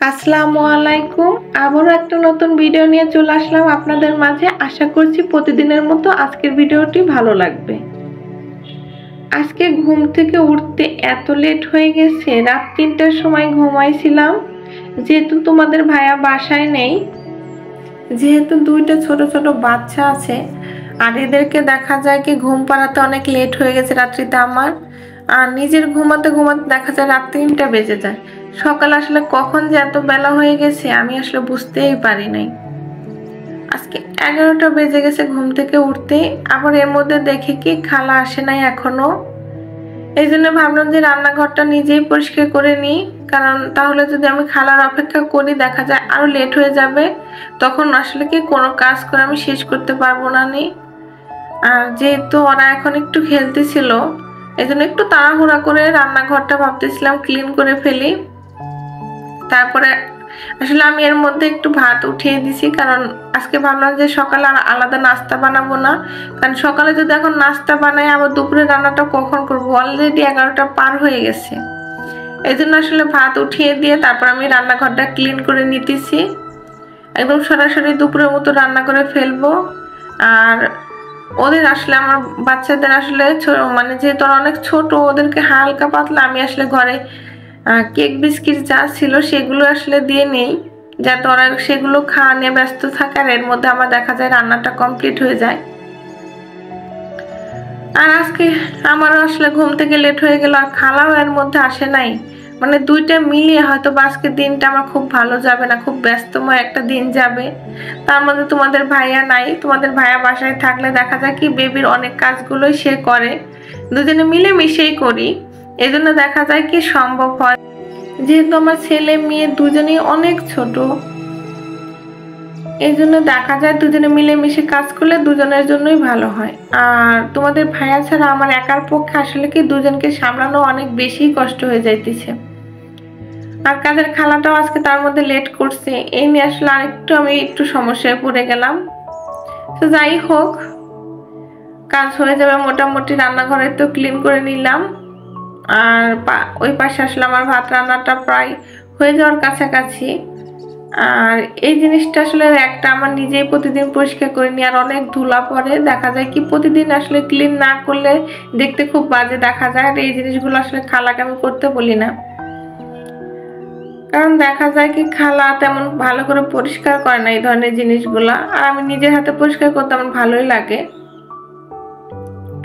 আসসালামু আলাইকুম। আবারও একটা নতুন ভিডিও নিয়ে চলে আসলাম আপনাদের মাঝে। আশা করছি প্রতিদিনের মতো আজকের ভিডিওটি ভালো লাগবে। আজকে ঘুম থেকে উঠতে এত লেট হয়ে গেছে, রাত ৩টার সময় ঘুমাইছিলাম। যেহেতু তোমাদের ভাইয়া বাসায় নেই, যেহেতু দুইটা ছোট ছোট বাচ্চা আছে, আর এদেরকে দেখা যায় কি ঘুম পাড়াতে অনেক লেট হয়ে গেছে রাত্রিতে আমার। আর নিজের ঘুমাতে ঘুমাতে দেখা যায় রাত ৩টা বেজে যায়। সকাল আসলে কখন যে এত বেলা হয়ে গেছে আমি আসলে বুঝতেই পারি নাই। আজকে 11টা বেজে গেছে ঘুম থেকে উঠতে। আবার এর মধ্যে দেখে কি খালা আসে নাই এখনো। এই জন্য ভাবলাম যে রান্নাঘরটা নিজেই পরিষ্কার করে নিই, কারণ তাহলে যদি আমি খালার অপেক্ষা করি দেখা যায় আরো লেট হয়ে যাবে, তখন আসলে কি কোনো কাজ করে আমি শেষ করতে পারবো না। আর যেহেতু ওরা এখন একটু খেলতেছিল, এই জন্য একটু তাড়াহুড়া করে রান্নাঘরটা ভাবতেছিলাম ক্লিন করে ফেলি। তারপরে আসলে আমি এর মধ্যে একটু ভাত উঠিয়ে দিছি, কারণ আজকে ভাবলাম যে সকালে আর আলাদা নাস্তা বানাবো না, কারণ সকালে যদি এখন নাস্তা বানাই আবার দুপুরে রান্নাটা কখন করবো, অলরেডি 11টা পার হয়ে গেছে। এই জন্য আসলে ভাত উঠিয়ে দিয়ে তারপর আমি রান্নাঘরটা ক্লিন করে নিতেছি। একদম সরাসরি দুপুরের মতো রান্না করে ফেলবো। আর ওদের আসলে আমার বাচ্চাদের আসলে মানে যেহেতু অনেক ছোট, ওদেরকে হালকা পাতলা আমি আসলে ঘরে কেক বিস্কিট যা ছিল সেগুলো আসলে দিয়ে নেই, যাতে ওরা সেগুলো খাওয়া নিয়ে ব্যস্ত থাকে, আর এর মধ্যে আমার দেখা যায় রান্নাটা কমপ্লিট হয়ে যায়। আর আজকে আমারও আসলে ঘুম থেকে লেট হয়ে গেল, আর খালাও এর মধ্যে আসে নাই। মানে দুইটা মিলিয়ে হয়তো আজকের দিনটা আমার খুব ভালো যাবে না, খুব ব্যস্তময় একটা দিন যাবে। তার মধ্যে তোমাদের ভাইয়া নাই, তোমাদের ভাইয়া বাসায় থাকলে দেখা যায় কি বেবির অনেক কাজগুলোই সে করে, দুজনে মিলে মিশেই করি। এই জন্য দেখা যায় কি সম্ভব হয়, যেহেতু আমার ছেলে মেয়ে দুজনেই অনেক ছোট, এই জন্য দেখা যায় দুজনে মিলে মিশে কাজ করলে দুজনের জন্যই ভালো হয়। আর তোমাদের ভাইয়া ছাড়া আমার একার পক্ষে আসলে কি দুজনকে সামলানো অনেক বেশি কষ্ট হয়ে যাইতেছে। আর কাজের খালাটাও আজকে তার মধ্যে লেট করছে, এই নিয়ে আসলে আরেকটু আমি একটু সমস্যায় পড়ে গেলাম। তো যাই হোক, কাজ হয়ে যাবে মোটামুটি। রান্নাঘরে তো ক্লিন করে নিলাম, আর ওই পাশে আসলে আমার ভাত রান্নাটা প্রায় হয়ে যাওয়ার কাছাকাছি। আর এই জিনিসটা আসলে একটা আমার নিজেই প্রতিদিন পরিষ্কার করে নিই, আর অনেক ধুলা পড়ে, দেখা যায় কি প্রতিদিন আসলে ক্লিন না করলে দেখতে খুব বাজে দেখা যায়। আর এই জিনিসগুলো আসলে খালাকে আমি করতে বলি না, কারণ দেখা যায় কি খালা তেমন ভালো করে পরিষ্কার করে না এই ধরনের জিনিসগুলা, আর আমি নিজের হাতে পরিষ্কার করতে আমার ভালোই লাগে।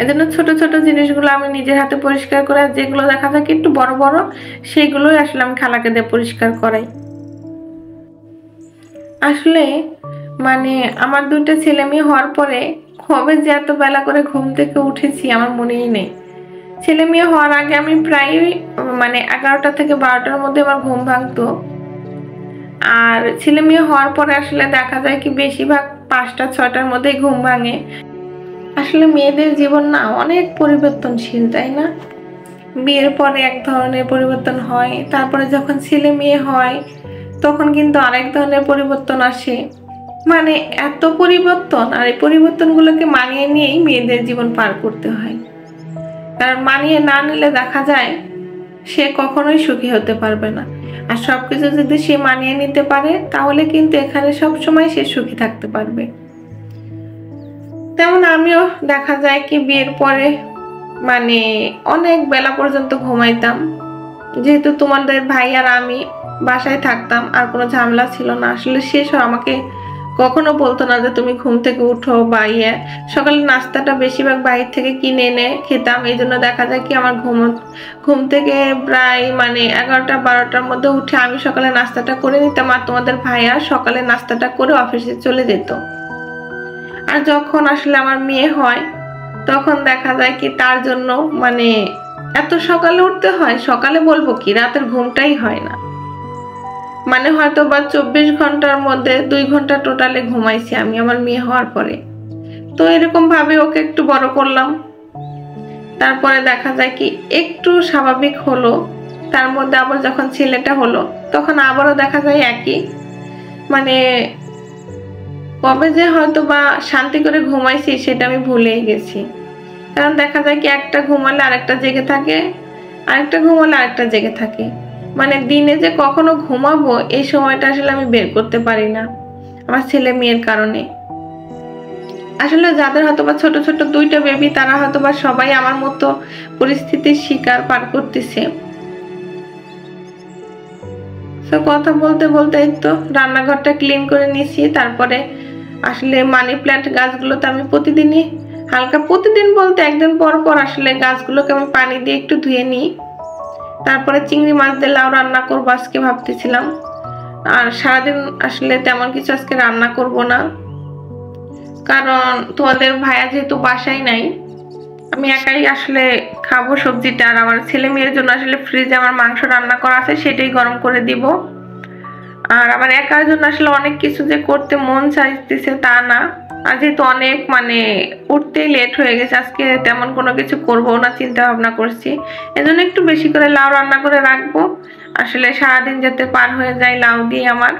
এজন্য ছোট ছোট জিনিসগুলো আমি নিজের হাতে পরিষ্কার করে, আর যেগুলো দেখা যায় কি একটু বড় বড় সেইগুলোই আসলে আমি খালাকে দিয়ে পরিষ্কার করাই। আসলে মানে আমার দুইটা ছেলে মেয়ে হওয়ার পরে কবে যে এত বেলা করে ঘুম থেকে উঠেছি আমার মনেই নেই। ছেলে মেয়ে হওয়ার আগে আমি প্রায় মানে 11টা থেকে 12টার মধ্যে আমার ঘুম ভাঙতো, আর ছেলে মেয়ে হওয়ার পরে আসলে দেখা যায় কি বেশিরভাগ 5টা 6টার মধ্যেই ঘুম ভাঙে। আসলে মেয়েদের জীবন না অনেক পরিবর্তনশীল, তাই না? বিয়ের পরে এক ধরনের পরিবর্তন হয়, তারপরে যখন ছেলে মেয়ে হয় তখন কিন্তু আরেক ধরনের পরিবর্তন আসে। মানে এত পরিবর্তন, আর এই পরিবর্তনগুলোকে মানিয়ে নিয়েই মেয়েদের জীবন পার করতে হয়। কারণ মানিয়ে না নিলে দেখা যায় সে কখনোই সুখী হতে পারবে না। আর সবকিছু যদি সে মানিয়ে নিতে পারে তাহলে কিন্তু এখানে সবসময় সে সুখী থাকতে পারবে। তেমন আমিও দেখা যায় কি বিয়ের পরে মানে অনেক বেলা পর্যন্ত ঘুমাইতাম, যেহেতু তোমাদের ভাই আর আমি বাসায় থাকতাম, আর কোনো ঝামেলা ছিল না। আসলে শেষও আমাকে কখনো বলতো না যে তুমি ঘুম থেকে উঠো বা সকালে নাস্তাটা বেশিরভাগ বাইরে থেকে কিনে এনে খেতাম। এই জন্য দেখা যায় কি আমার ঘুম থেকে প্রায় মানে 11টা 12টার মধ্যে উঠে আমি সকালে নাস্তাটা করে নিতাম, আর তোমাদের ভাইয়া সকালে নাস্তাটা করে অফিসে চলে যেত। আর যখন আসলে আমার মেয়ে হয় তখন দেখা যায় কি তার জন্য মানে এত সকালে উঠতে হয়, সকালে বলবো কি রাতের ঘুমটাই হয় না। মানে হয়তো বা 24 ঘন্টার মধ্যে 2 ঘন্টা টোটালে ঘুমাইছি আমি আমার মেয়ে হওয়ার পরে। তো এরকম ভাবে ওকে একটু বড় করলাম, তারপরে দেখা যায় কি একটু স্বাভাবিক হলো। তার মধ্যে আবার যখন ছেলেটা হলো তখন আবারও দেখা যায় একই, মানে কবে যে হয়তো বা শান্তি করে ঘুমাইছি সেটা আমি ভুলেই গেছি। কারণ দেখা যায় কি একটা ঘুমালে আরেকটা জেগে থাকে, আরেকটা ঘুমালে আরেকটা জেগে থাকে। মানে দিনে যে কখনো ঘুমাবো এই সময়টা আসলে আমি বের করতে পারি না আমার ছেলে মেয়ের কারণে। আসলে যাদের হয়তোবা ছোট ছোট দুইটা বেবি তারা হয়তোবা সবাই আমার মতো পরিস্থিতির শিকার পার করতেছে। তো কথা বলতে বলতে তো রান্নাঘরটা ক্লিন করে নিয়েছি। তারপরে আসলে মানি প্ল্যান্ট গাছগুলোতে আমি প্রতিদিনই হালকা, প্রতিদিন বলতে একদিন পর পর আসলে গাছগুলোকে আমি পানি দিয়ে একটু ধুয়ে নিই। তারপরে চিংড়ি মাছ দিয়ে লাউ রান্না করবো আজকে ভাবতেছিলাম। আর সারাদিন আসলে তেমন কিছু আজকে রান্না করব না, কারণ তোমাদের ভাইয়া যেহেতু বাসায় নাই, আমি একাই আসলে খাবো সবজিটা। আর আমার ছেলে মেয়ের জন্য আসলে ফ্রিজে আমার মাংস রান্না করা আছে, সেটাই গরম করে দিব। আর আমার একার জন্য আসলে অনেক কিছু যে করতে মন চাইতেছে তা না। আর যেহেতু অনেক মানে উঠতেই লেট হয়ে গেছে, আজকে তেমন কোনো কিছু করবো না চিন্তা ভাবনা করছি। এজন্য একটু বেশি করে লাউ রান্না করে রাখবো, আসলে সারাদিন যাতে পার হয়ে যায় লাউ দিয়ে আমার।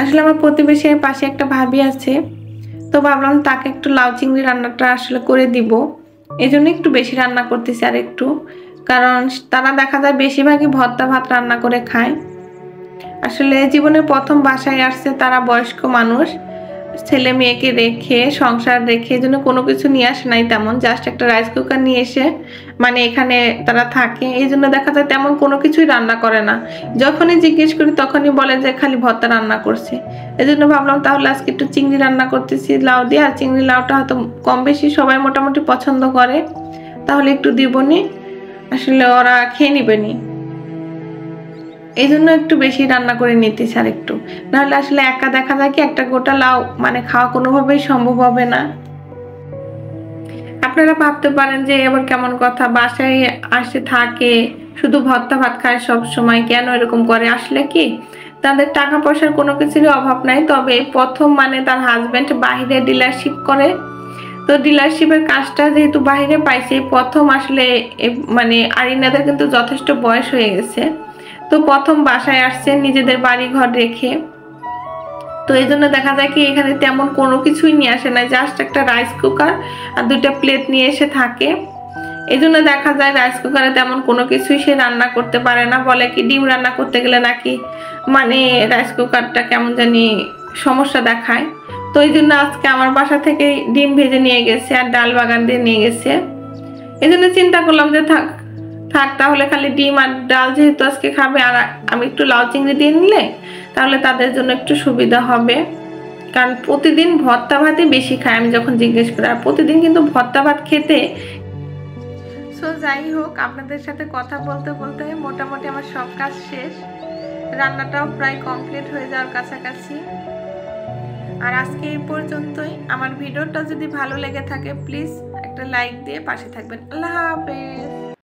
আসলে আমার প্রতিবেশীর পাশে একটা ভাবি আছে, তো ভাবলাম তাকে একটু লাউ চিংড়ি রান্নাটা আসলে করে দিব। এই জন্য একটু বেশি রান্না করতেছি আর একটু, কারণ তারা দেখা যায় বেশিরভাগই ভর্তা ভাত রান্না করে খায়। আসলে জীবনের প্রথম বাসায় আসছে তারা, বয়স্ক মানুষ, ছেলে মেয়েকে রেখে সংসার রেখে, এই জন্য কোনো কিছু নিয়ে আসে নাই তেমন, জাস্ট একটা রাইস কুকার নিয়ে এসে মানে এখানে তারা থাকে। এই জন্য দেখা যায় তেমন কোনো কিছুই রান্না করে না। যখনই জিজ্ঞেস করি তখনই বলে যে খালি ভর্তা রান্না করছে। এই জন্য ভাবলাম তাহলে আজকে একটু চিংড়ি রান্না করতেছি লাউ দিয়ে। আর চিংড়ি লাউটা হয়তো কম বেশি সবাই মোটামুটি পছন্দ করে, তাহলে একটু দিবনি, আসলে ওরা খেয়ে নিবেনি। এই জন্য একটু বেশি রান্না করে নিতেছি আর একটু, নাহলে আসলে একা দেখা যায় কি একটা গোটা লাউ মানে খাওয়া কোনোভাবেই সম্ভব হবে না। আপনারা ভাবতে পারেন যে এবার কেমন কথা, বাসায় আসে থাকে শুধু ভর্তা ভাত খায় সব সময়, কেন এরকম করে? আসলে কি তাদের টাকা পয়সার কোনো কিছুরই অভাব নাই, তবে প্রথম মানে তার হাজবেন্ড বাহিরে ডিলারশিপ করে, তো ডিলারশিপের কাজটা যেহেতু বাহিরে পাইছে প্রথম, আসলে মানে আরিনাদের কিন্তু যথেষ্ট বয়স হয়ে গেছে, তো প্রথম বাসায় আসছে নিজেদের বাড়ি ঘর রেখে। তো এই জন্য দেখা যায় কি এখানে তেমন কোনো কিছুই নিয়ে আসে না, জাস্ট একটা রাইস কুকার আর দুইটা প্লেট নিয়ে এসে থাকে। এই জন্য দেখা যায় রাইস কুকারে তেমন কোনো কিছুই সে রান্না করতে পারে না। বলে কি ডিম রান্না করতে গেলে নাকি মানে রাইস কুকারটা কেমন জানি সমস্যা দেখায়। তো এই জন্য আজকে আমার বাসা থেকে ডিম ভেজে নিয়ে গেছে আর ডাল বাগান দিয়ে নিয়ে গেছে। এই জন্য চিন্তা করলাম যে থাক থাক তাহলে খালি ডিম আর ডাল যেহেতু আজকে খাবে, আর আমি একটু লাউ চিংড়ি দিয়ে নিলে তাহলে তাদের জন্য একটু সুবিধা হবে। কারণ প্রতিদিন ভর্তা ভাতই বেশি খায় আমি যখন জিজ্ঞেস করি, আর প্রতিদিন কিন্তু ভর্তা ভাত খেতে। সো যাই হোক, আপনাদের সাথে কথা বলতে বলতে মোটামুটি আমার সব কাজ শেষ, রান্নাটাও প্রায় কমপ্লিট হয়ে যাওয়ার কাছাকাছি। আর আজকে এই পর্যন্তই। আমার ভিডিওটা যদি ভালো লেগে থাকে প্লিজ একটা লাইক দিয়ে পাশে থাকবেন। আল্লাহ হাফেজ।